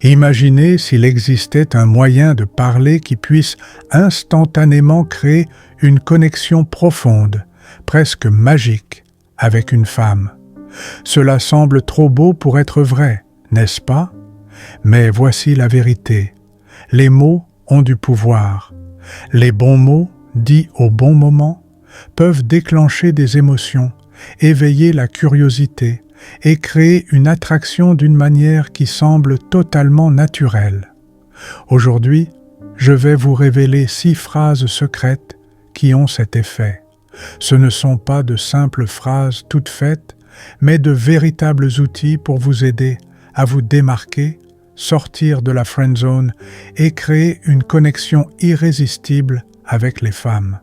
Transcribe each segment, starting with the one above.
Imaginez s'il existait un moyen de parler qui puisse instantanément créer une connexion profonde, presque magique, avec une femme. Cela semble trop beau pour être vrai, n'est-ce pas? Mais voici la vérité. Les mots ont du pouvoir. Les bons mots, dits au bon moment, peuvent déclencher des émotions, éveiller la curiosité et créer une attraction d'une manière qui semble totalement naturelle. Aujourd'hui, je vais vous révéler 6 phrases secrètes qui ont cet effet. Ce ne sont pas de simples phrases toutes faites, mais de véritables outils pour vous aider à vous démarquer, sortir de la friend zone et créer une connexion irrésistible avec les femmes.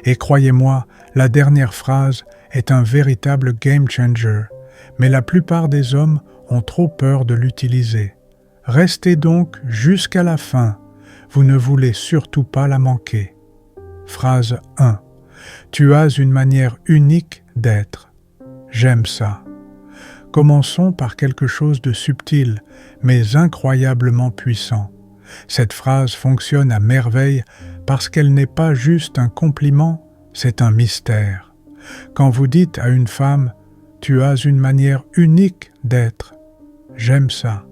Et croyez-moi, la dernière phrase est un véritable game changer, mais la plupart des hommes ont trop peur de l'utiliser. Restez donc jusqu'à la fin, vous ne voulez surtout pas la manquer. Phrase 1. Tu as une manière unique d'être. J'aime ça. Commençons par quelque chose de subtil, mais incroyablement puissant. Cette phrase fonctionne à merveille parce qu'elle n'est pas juste un compliment, c'est un mystère. Quand vous dites à une femme « Tu as une manière unique d'être », j'aime ça.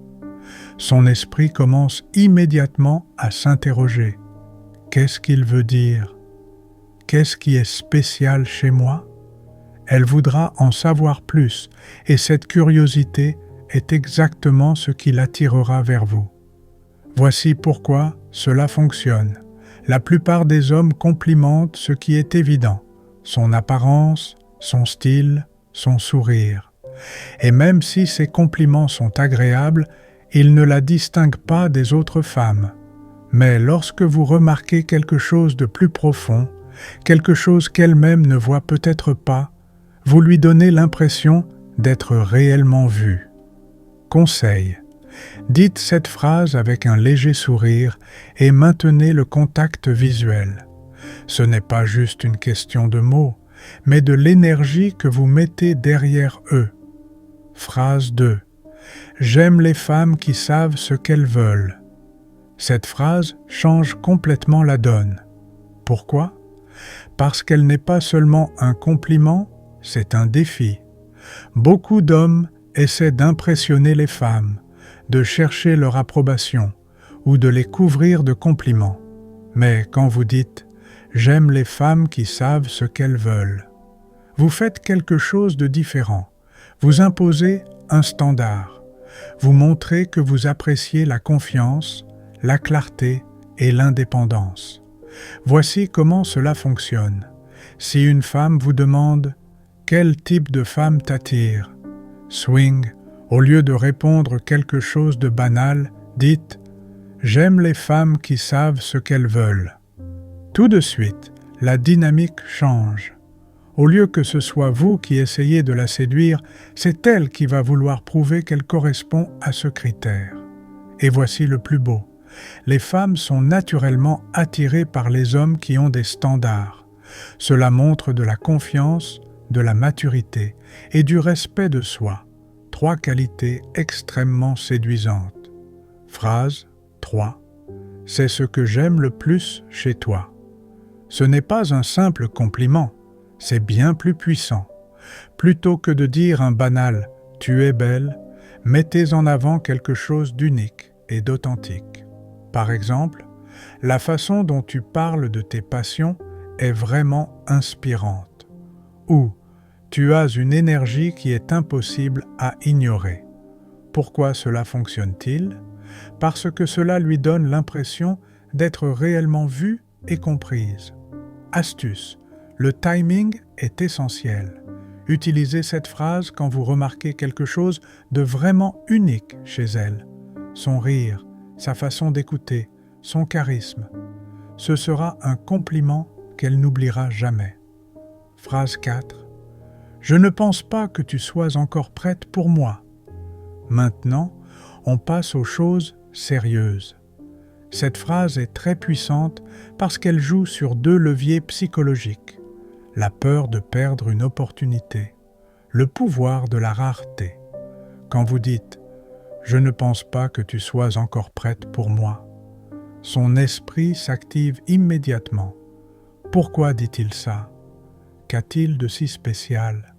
Son esprit commence immédiatement à s'interroger. Qu'est-ce qu'il veut dire? Qu'est-ce qui est spécial chez moi? Elle voudra en savoir plus, et cette curiosité est exactement ce qui l'attirera vers vous. Voici pourquoi cela fonctionne. La plupart des hommes complimentent ce qui est évident, son apparence, son style, son sourire. Et même si ces compliments sont agréables, ils ne la distinguent pas des autres femmes. Mais lorsque vous remarquez quelque chose de plus profond, quelque chose qu'elle-même ne voit peut-être pas, vous lui donnez l'impression d'être réellement vue. Conseil. Dites cette phrase avec un léger sourire et maintenez le contact visuel. Ce n'est pas juste une question de mots, mais de l'énergie que vous mettez derrière eux. Phrase 2. J'aime les femmes qui savent ce qu'elles veulent. Cette phrase change complètement la donne. Pourquoi? Parce qu'elle n'est pas seulement un compliment, c'est un défi. Beaucoup d'hommes essaient d'impressionner les femmes, de chercher leur approbation ou de les couvrir de compliments. Mais quand vous dites « J'aime les femmes qui savent ce qu'elles veulent », vous faites quelque chose de différent. Vous imposez un standard. Vous montrez que vous appréciez la confiance, la clarté et l'indépendance. Voici comment cela fonctionne. Si une femme vous demande « Quel type de femme t'attire ?» Swing, au lieu de répondre quelque chose de banal, dites « J'aime les femmes qui savent ce qu'elles veulent ». Tout de suite, la dynamique change. Au lieu que ce soit vous qui essayez de la séduire, c'est elle qui va vouloir prouver qu'elle correspond à ce critère. Et voici le plus beau. Les femmes sont naturellement attirées par les hommes qui ont des standards. Cela montre de la confiance, de la maturité et du respect de soi. 3 qualités extrêmement séduisantes. Phrase 3. C'est ce que j'aime le plus chez toi. Ce n'est pas un simple compliment, c'est bien plus puissant. Plutôt que de dire un banal « tu es belle », mettez en avant quelque chose d'unique et d'authentique. Par exemple, la façon dont tu parles de tes passions est vraiment inspirante. Ou tu as une énergie qui est impossible à ignorer. Pourquoi cela fonctionne-t-il? Parce que cela lui donne l'impression d'être réellement vue et comprise. Astuce. Le timing est essentiel. Utilisez cette phrase quand vous remarquez quelque chose de vraiment unique chez elle. Son rire, sa façon d'écouter, son charisme. Ce sera un compliment qu'elle n'oubliera jamais. Phrase 4. Je ne pense pas que tu sois encore prête pour moi. Maintenant, on passe aux choses sérieuses. Cette phrase est très puissante parce qu'elle joue sur 2 leviers psychologiques. La peur de perdre une opportunité, le pouvoir de la rareté. Quand vous dites Je ne pense pas que tu sois encore prête pour moi. Son esprit s'active immédiatement. Pourquoi dit-il ça? Qu'a-t-il de si spécial?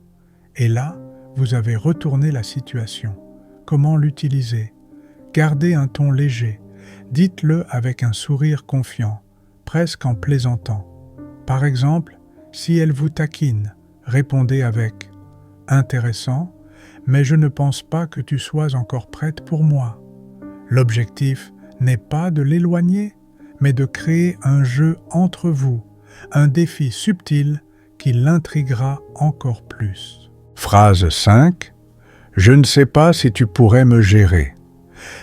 Et là, vous avez retourné la situation. Comment l'utiliser? Gardez un ton léger. Dites-le avec un sourire confiant, presque en plaisantant. Par exemple, si elle vous taquine, répondez avec « Intéressant, mais je ne pense pas que tu sois encore prête pour moi. » L'objectif n'est pas de l'éloigner, mais de créer un jeu entre vous, un défi subtil qui l'intriguera encore plus. Phrase 5. Je ne sais pas si tu pourrais me gérer.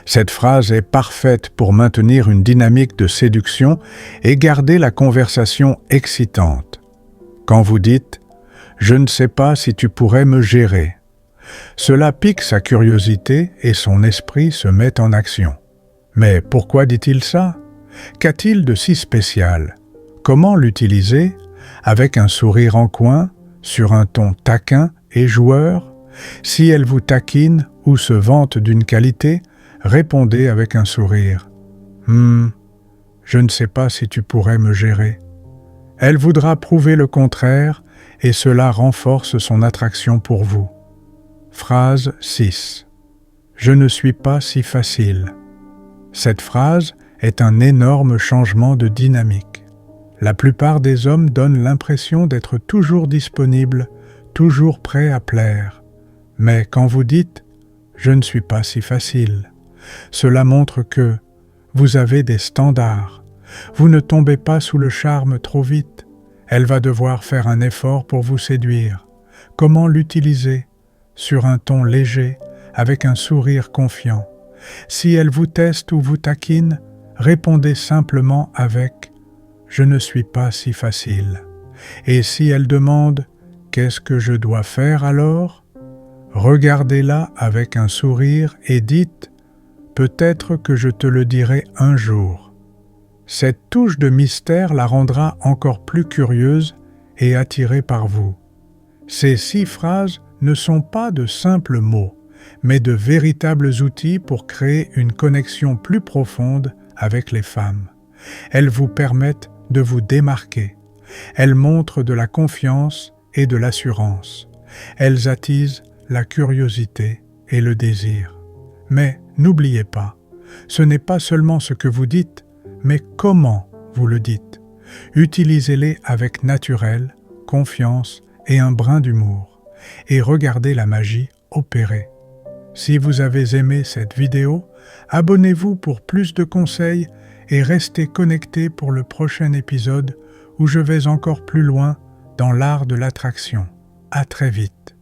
Cette phrase est parfaite pour maintenir une dynamique de séduction et garder la conversation excitante. Quand vous dites « Je ne sais pas si tu pourrais me gérer », cela pique sa curiosité et son esprit se met en action. Mais pourquoi dit-il ça? Qu'a-t-il de si spécial? Comment l'utiliser? Avec un sourire en coin, sur un ton taquin et joueur? Si elle vous taquine ou se vante d'une qualité, répondez avec un sourire. « Je ne sais pas si tu pourrais me gérer. » Elle voudra prouver le contraire et cela renforce son attraction pour vous. Phrase 6. Je ne suis pas si facile. Cette phrase est un énorme changement de dynamique. La plupart des hommes donnent l'impression d'être toujours disponibles, toujours prêts à plaire. Mais quand vous dites « je ne suis pas si facile », cela montre que vous avez des standards. Vous ne tombez pas sous le charme trop vite. Elle va devoir faire un effort pour vous séduire. Comment l'utiliser? Sur un ton léger, avec un sourire confiant. Si elle vous teste ou vous taquine, répondez simplement avec « je ne suis pas si facile ». Et si elle demande « qu'est-ce que je dois faire alors ?» regardez-la avec un sourire et dites « peut-être que je te le dirai un jour ». Cette touche de mystère la rendra encore plus curieuse et attirée par vous. Ces 6 phrases ne sont pas de simples mots, mais de véritables outils pour créer une connexion plus profonde avec les femmes. Elles vous permettent de vous démarquer. Elles montrent de la confiance et de l'assurance. Elles attisent la curiosité et le désir. Mais n'oubliez pas, ce n'est pas seulement ce que vous dites, mais comment vous le dites. Utilisez-les avec naturel, confiance et un brin d'humour. Et regardez la magie opérer. Si vous avez aimé cette vidéo, abonnez-vous pour plus de conseils et restez connectés pour le prochain épisode où je vais encore plus loin dans l'art de l'attraction. À très vite.